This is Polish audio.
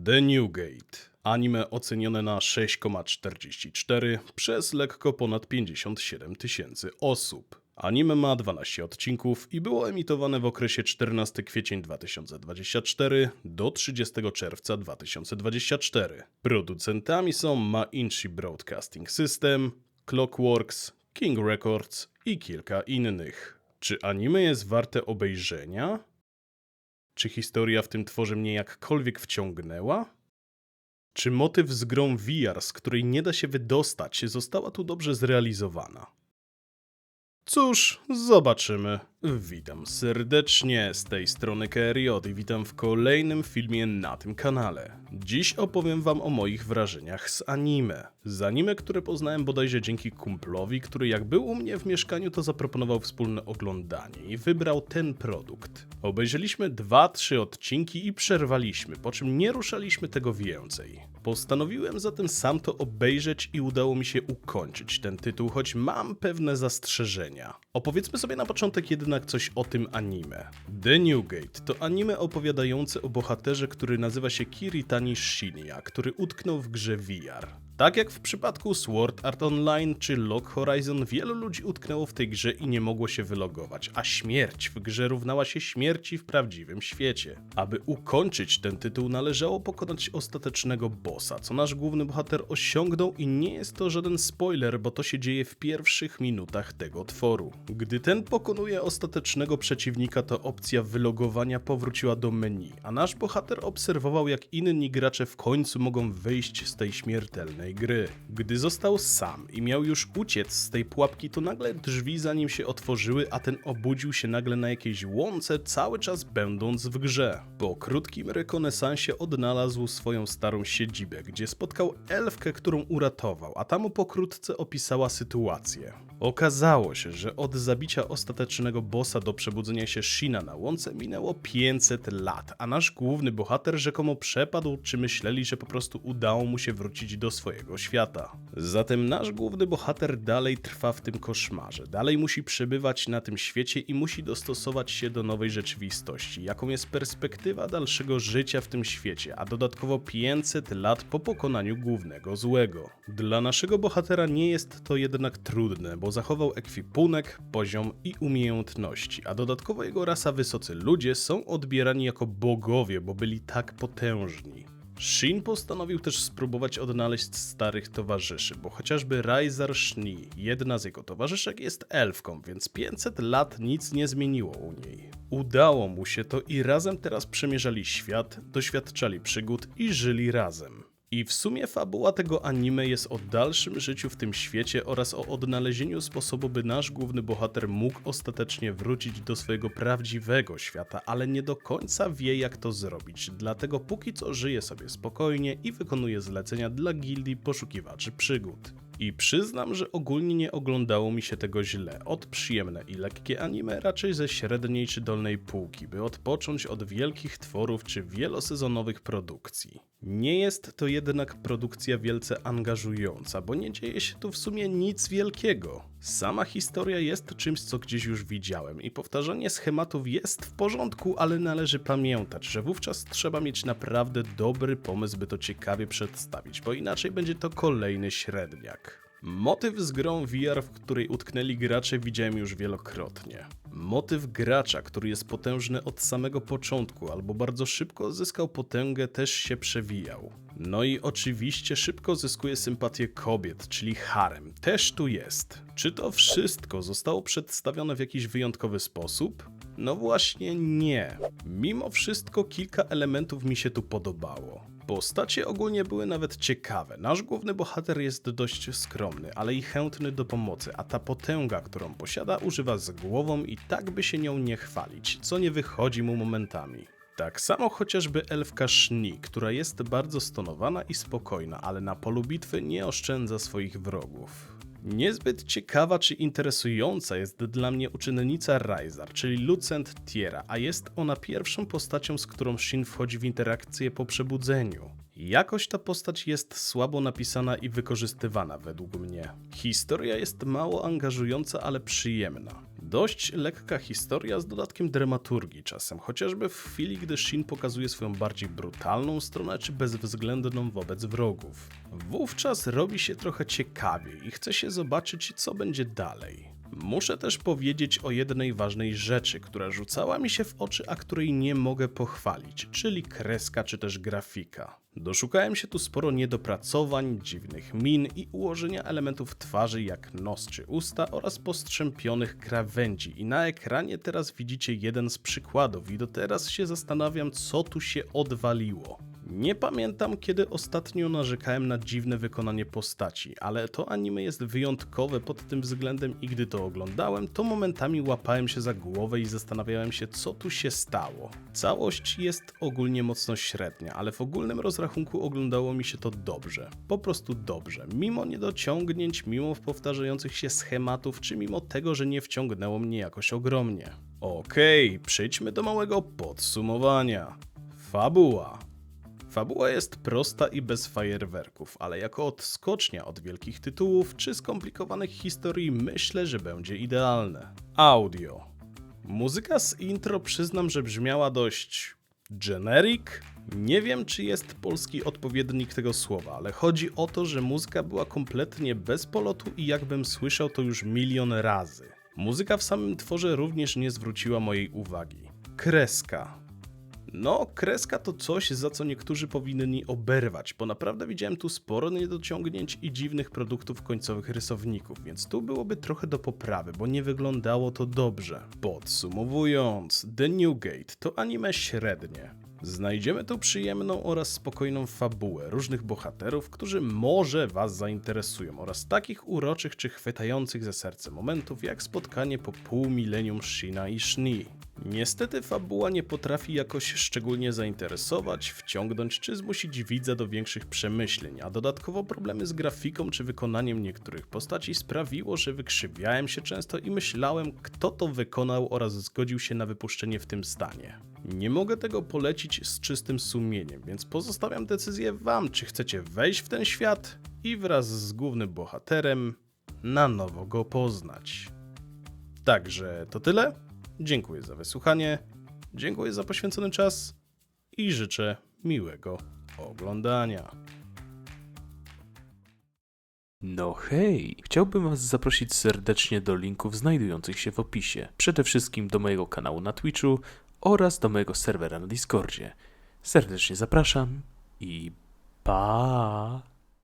The New Gate. Anime ocenione na 6,44 przez lekko ponad 57 tysięcy osób. Anime ma 12 odcinków i było emitowane w okresie 14 kwiecień 2024 do 30 czerwca 2024. Producentami są Mainichi Broadcasting System, Clockworks, King Records i kilka innych. Czy anime jest warte obejrzenia? Czy historia w tym tworze mnie jakkolwiek wciągnęła? Czy motyw z grą VR, z której nie da się wydostać, została tu dobrze zrealizowana? Cóż, zobaczymy. Witam serdecznie, z tej strony Keriot i witam w kolejnym filmie na tym kanale. Dziś opowiem wam o moich wrażeniach z anime. Z anime, które poznałem bodajże dzięki kumplowi, który jak był u mnie w mieszkaniu, to zaproponował wspólne oglądanie i wybrał ten produkt. Obejrzeliśmy 2-3 odcinki i przerwaliśmy, po czym nie ruszaliśmy tego więcej. Postanowiłem zatem sam to obejrzeć i udało mi się ukończyć ten tytuł, choć mam pewne zastrzeżenia. Opowiedzmy sobie na początek jednak coś o tym anime. The New Gate to anime opowiadające o bohaterze, który nazywa się Kiritani Shinya, który utknął w grze VR. Tak jak w przypadku Sword Art Online czy Log Horizon, wielu ludzi utknęło w tej grze i nie mogło się wylogować, a śmierć w grze równała się śmierci w prawdziwym świecie. Aby ukończyć ten tytuł, należało pokonać ostatecznego bossa, co nasz główny bohater osiągnął i nie jest to żaden spoiler, bo to się dzieje w pierwszych minutach tego tworu. Gdy ten pokonuje ostatecznego przeciwnika, to opcja wylogowania powróciła do menu, a nasz bohater obserwował, jak inni gracze w końcu mogą wyjść z tej śmiertelnej gry. Gdy został sam i miał już uciec z tej pułapki, to nagle drzwi za nim się otworzyły, a ten obudził się nagle na jakiejś łące, cały czas będąc w grze. Po krótkim rekonesansie odnalazł swoją starą siedzibę, gdzie spotkał elfkę, którą uratował, a ta mu pokrótce opisała sytuację. Okazało się, że od zabicia ostatecznego bossa do przebudzenia się Shina na łące minęło 500 lat, a nasz główny bohater rzekomo przepadł, czy myśleli, że po prostu udało mu się wrócić do swojego świata. Zatem nasz główny bohater dalej trwa w tym koszmarze, dalej musi przebywać na tym świecie i musi dostosować się do nowej rzeczywistości, jaką jest perspektywa dalszego życia w tym świecie, a dodatkowo 500 lat po pokonaniu głównego złego. Dla naszego bohatera nie jest to jednak trudne, bo zachował ekwipunek, poziom i umiejętności, a dodatkowo jego rasa wysocy ludzie są odbierani jako bogowie, bo byli tak potężni. Shin postanowił też spróbować odnaleźć starych towarzyszy, bo chociażby Raizar Shni, jedna z jego towarzyszek, jest elfką, więc 500 lat nic nie zmieniło u niej. Udało mu się to i razem teraz przemierzali świat, doświadczali przygód i żyli razem. I w sumie fabuła tego anime jest o dalszym życiu w tym świecie oraz o odnalezieniu sposobu, by nasz główny bohater mógł ostatecznie wrócić do swojego prawdziwego świata, ale nie do końca wie, jak to zrobić, dlatego póki co żyje sobie spokojnie i wykonuje zlecenia dla gildii poszukiwaczy przygód. I przyznam, że ogólnie nie oglądało mi się tego źle. Od przyjemne i lekkie anime raczej ze średniej czy dolnej półki, by odpocząć od wielkich tworów czy wielosezonowych produkcji. Nie jest to jednak produkcja wielce angażująca, bo nie dzieje się tu w sumie nic wielkiego. Sama historia jest czymś, co gdzieś już widziałem i powtarzanie schematów jest w porządku, ale należy pamiętać, że wówczas trzeba mieć naprawdę dobry pomysł, by to ciekawie przedstawić, bo inaczej będzie to kolejny średniak. Motyw z grą VR, w której utknęli gracze, widziałem już wielokrotnie. Motyw gracza, który jest potężny od samego początku albo bardzo szybko zyskał potęgę, też się przewijał. No i oczywiście szybko zyskuje sympatię kobiet, czyli harem, też tu jest. Czy to wszystko zostało przedstawione w jakiś wyjątkowy sposób? No właśnie nie. Mimo wszystko kilka elementów mi się tu podobało. Postacie ogólnie były nawet ciekawe. Nasz główny bohater jest dość skromny, ale i chętny do pomocy, a ta potęga, którą posiada, używa z głową i tak by się nią nie chwalić, co nie wychodzi mu momentami. Tak samo chociażby elfka Shni, która jest bardzo stonowana i spokojna, ale na polu bitwy nie oszczędza swoich wrogów. Niezbyt ciekawa czy interesująca jest dla mnie uczennica Raizar, czyli Lucent Tiera, a jest ona pierwszą postacią, z którą Shin wchodzi w interakcję po przebudzeniu. Jakoś ta postać jest słabo napisana i wykorzystywana według mnie. Historia jest mało angażująca, ale przyjemna. Dość lekka historia z dodatkiem dramaturgii czasem, chociażby w chwili, gdy Shin pokazuje swoją bardziej brutalną stronę czy bezwzględną wobec wrogów. Wówczas robi się trochę ciekawiej i chce się zobaczyć, co będzie dalej. Muszę też powiedzieć o jednej ważnej rzeczy, która rzucała mi się w oczy, a której nie mogę pochwalić, czyli kreska czy też grafika. Doszukałem się tu sporo niedopracowań, dziwnych min i ułożenia elementów twarzy jak nos czy usta oraz postrzępionych krawędzi i na ekranie teraz widzicie jeden z przykładów i do teraz się zastanawiam, co tu się odwaliło. Nie pamiętam, kiedy ostatnio narzekałem na dziwne wykonanie postaci, ale to anime jest wyjątkowe pod tym względem i gdy to oglądałem, to momentami łapałem się za głowę i zastanawiałem się, co tu się stało. Całość jest ogólnie mocno średnia, ale w ogólnym rozrachunku oglądało mi się to dobrze. Po prostu dobrze. Mimo niedociągnięć, mimo powtarzających się schematów, czy mimo tego, że nie wciągnęło mnie jakoś ogromnie. Okej, przejdźmy do małego podsumowania. Fabuła. Fabuła jest prosta i bez fajerwerków, ale jako odskocznia od wielkich tytułów czy skomplikowanych historii myślę, że będzie idealne. Audio. Muzyka z intro przyznam, że brzmiała dość generic. Nie wiem, czy jest polski odpowiednik tego słowa, ale chodzi o to, że muzyka była kompletnie bez polotu i jakbym słyszał to już milion razy. Muzyka w samym tworze również nie zwróciła mojej uwagi. Kreska. No, kreska to coś, za co niektórzy powinni oberwać, bo naprawdę widziałem tu sporo niedociągnięć i dziwnych produktów końcowych rysowników, więc tu byłoby trochę do poprawy, bo nie wyglądało to dobrze. Podsumowując, The New Gate to anime średnie. Znajdziemy tu przyjemną oraz spokojną fabułę różnych bohaterów, którzy może was zainteresują oraz takich uroczych czy chwytających za serce momentów jak spotkanie po pół milenium Shina i Shni. Niestety fabuła nie potrafi jakoś szczególnie zainteresować, wciągnąć czy zmusić widza do większych przemyśleń, a dodatkowo problemy z grafiką czy wykonaniem niektórych postaci sprawiło, że wykrzywiałem się często i myślałem, kto to wykonał oraz zgodził się na wypuszczenie w tym stanie. Nie mogę tego polecić z czystym sumieniem, więc pozostawiam decyzję wam, czy chcecie wejść w ten świat i wraz z głównym bohaterem na nowo go poznać. Także to tyle. Dziękuję za wysłuchanie, dziękuję za poświęcony czas i życzę miłego oglądania. No hej, chciałbym was zaprosić serdecznie do linków znajdujących się w opisie. Przede wszystkim do mojego kanału na Twitchu oraz do mojego serwera na Discordzie. Serdecznie zapraszam i pa!